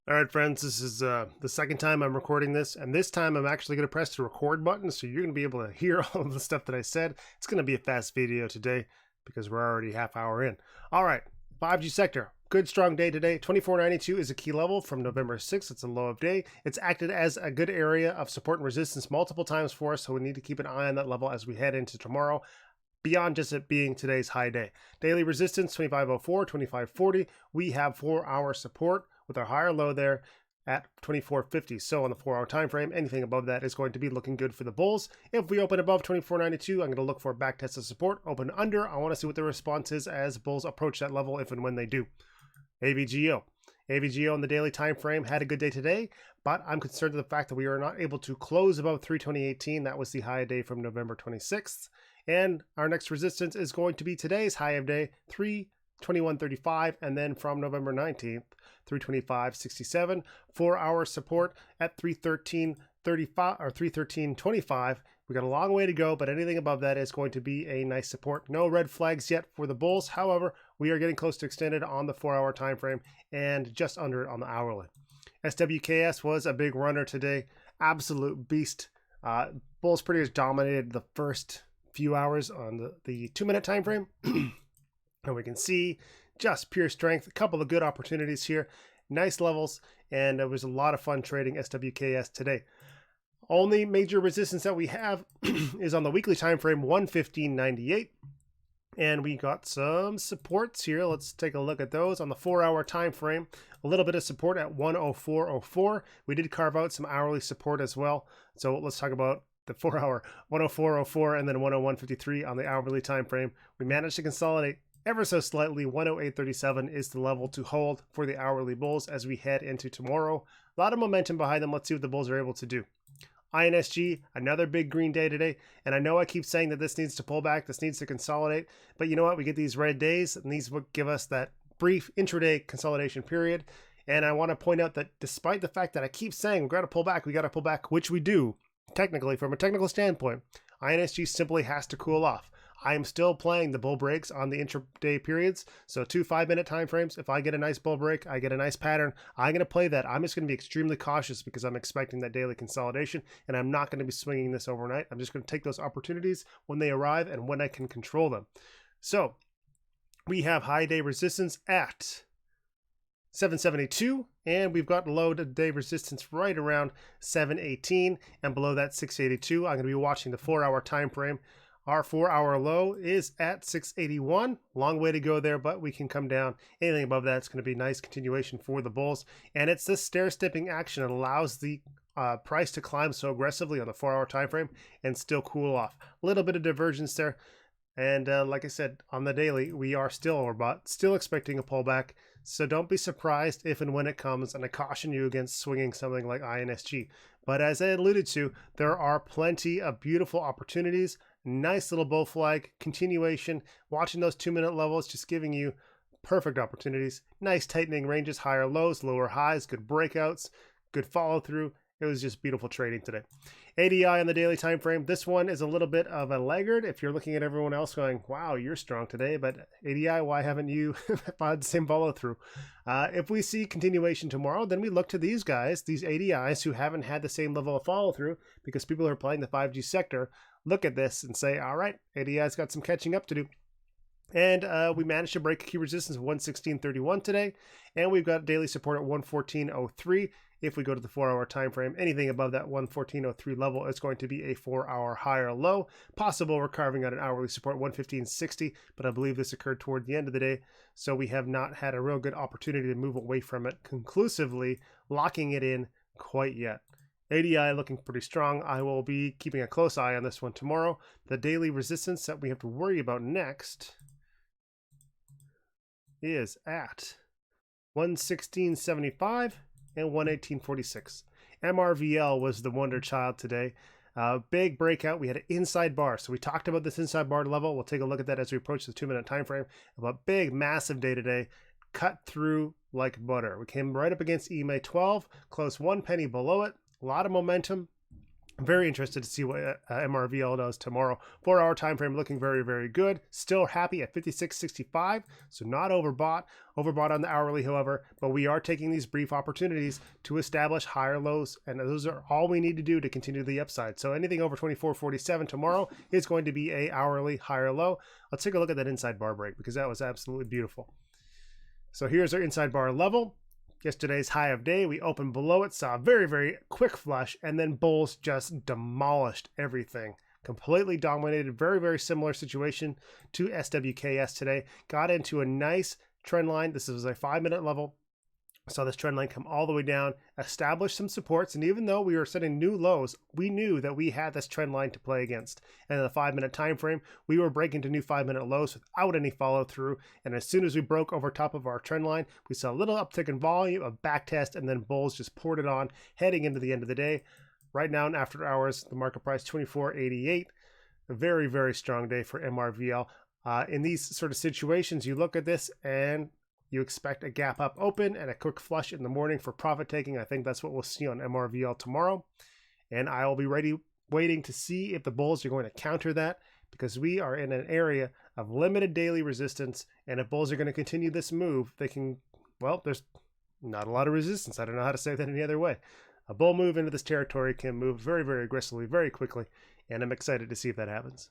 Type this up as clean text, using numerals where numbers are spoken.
All right, friends, this is the second time I'm recording this, and this time I'm actually going to press the record button, so you're going to be able to hear all of the stuff that I said. It's going to be a fast video today because we're already half hour in. All right, 5G sector. Good strong day today. 2492 is a key level from November 6th. It's a low of day. It's acted as a good area of support and resistance multiple times for us, so we need to keep an eye on that level as we head into tomorrow, beyond just it being today's high day. Daily resistance 2504, 2540. We have 4-hour support with our higher low there at 2450. So on the 4-hour time frame, anything above that is going to be looking good for the bulls. If we open above 2492, I'm going to look for a back test of support. Open under, I want to see what the response is as bulls approach that level if and when they do. AVGO. AVGO on the daily time frame had a good day today, but I'm concerned with the fact that we are not able to close above 320.18. That was the high day from November 26th. And our next resistance is going to be today's high of day, 321.35, and then from November 19th, 325.67. 4-hour support at 313.35 or 313.25. We got a long way to go, but anything above that is going to be a nice support. No red flags yet for the bulls. However, we are getting close to extended on the 4-hour time frame and just under it on the hourly. SWKS was a big runner today. Absolute beast. Bulls pretty much dominated the first few hours on the 2-minute time frame. And we can see just pure strength. A couple of good opportunities here. Nice levels. And it was a lot of fun trading SWKS today. Only major resistance that we have is on the weekly time frame, 115.98. And we got some supports here. Let's take a look at those on the 4-hour time frame. A little bit of support at 104.04. We did carve out some hourly support as well. So let's talk about the 4-hour, 104.04, and then 101.53 on the hourly time frame. We managed to consolidate ever so slightly. 108.37 is the level to hold for the hourly bulls as we head into tomorrow. A lot of momentum behind them. Let's see what the bulls are able to do. INSG, another big green day today. And I know I keep saying that this needs to pull back, this needs to consolidate. But you know what? We get these red days, and these will give us that brief intraday consolidation period. And I want to point out that despite the fact that I keep saying we got to pull back, which we do, technically, from a technical standpoint, INSG simply has to cool off. I am still playing the bull breaks on the intraday periods. So 2 5-minute time frames. If I get a nice bull break, I get a nice pattern, I'm going to play that. I'm just going to be extremely cautious because I'm expecting that daily consolidation, and I'm not going to be swinging this overnight. I'm just going to take those opportunities when they arrive and when I can control them. So we have high day resistance at 772, and we've got low day resistance right around 718, and below that 682. I'm going to be watching the 4-hour time frame. Our 4-hour low is at 681. Long way to go there, but we can come down. Anything above that, it's going to be nice continuation for the bulls. And it's this stair-stepping action that allows the price to climb so aggressively on the 4-hour time frame and still cool off. A little bit of divergence there. And like I said, on the daily, we are still expecting a pullback. So don't be surprised if and when it comes, and I caution you against swinging something like INSG. But as I alluded to, there are plenty of beautiful opportunities. Nice little bull flag continuation. Watching those 2-minute levels, just giving you perfect opportunities. Nice tightening ranges, higher lows, lower highs, good breakouts, good follow through. It was just beautiful trading today. ADI on the daily time frame. This one is a little bit of a laggard. If you're looking at everyone else going, wow, you're strong today, but ADI, why haven't you had the same follow through? If we see continuation tomorrow, then we look to these guys, these ADIs who haven't had the same level of follow through because people who are playing the 5G sector look at this and say, all right, ADI's got some catching up to do. And we managed to break a key resistance of 116.31 today, and we've got daily support at 114.03. If we go to the 4-hour time frame, anything above that 114.03 level is going to be a 4-hour higher low. Possible we're carving out an hourly support 115.60, but I believe this occurred toward the end of the day, so we have not had a real good opportunity to move away from it conclusively, locking it in quite yet. ADI looking pretty strong. I will be keeping a close eye on this one tomorrow. The daily resistance that we have to worry about next is at 116.75 and 118.46. MRVL was the wonder child today. Big breakout. We had an inside bar. So we talked about this inside bar level. We'll take a look at that as we approach the 2-minute time frame. But big, massive day today. Cut through like butter. We came right up against EMA 12, close 1 penny below it. A lot of momentum. I'm very interested to see what MRVL does tomorrow. 4-hour time frame looking very, very good. Still happy at 56.65, so not overbought. Overbought on the hourly, however, but we are taking these brief opportunities to establish higher lows, and those are all we need to do to continue the upside. So anything over 24.47 tomorrow is going to be a hourly higher low. Let's take a look at that inside bar break because that was absolutely beautiful. So here's our inside bar level. Yesterday's high of day, we opened below it, saw a very, very quick flush, and then bulls just demolished everything. Completely dominated. Very, very similar situation to SWKS today. Got into a nice trend line. This is a 5-minute level. Saw this trend line come all the way down, established some supports, and even though we were setting new lows, we knew that we had this trend line to play against. And in the 5-minute time frame, we were breaking to new 5-minute lows without any follow through. And as soon as we broke over top of our trend line, we saw a little uptick in volume, a back test, and then bulls just poured it on, heading into the end of the day. Right now, in after hours, the market price 24.88. A very, very strong day for MRVL. In these sort of situations, you look at this and you expect a gap up open and a quick flush in the morning for profit taking. I think that's what we'll see on MRVL tomorrow. And I will be waiting to see if the bulls are going to counter that, because we are in an area of limited daily resistance. And if bulls are going to continue this move, they can, well, there's not a lot of resistance. I don't know how to say that any other way. A bull move into this territory can move very, very aggressively, very quickly. And I'm excited to see if that happens.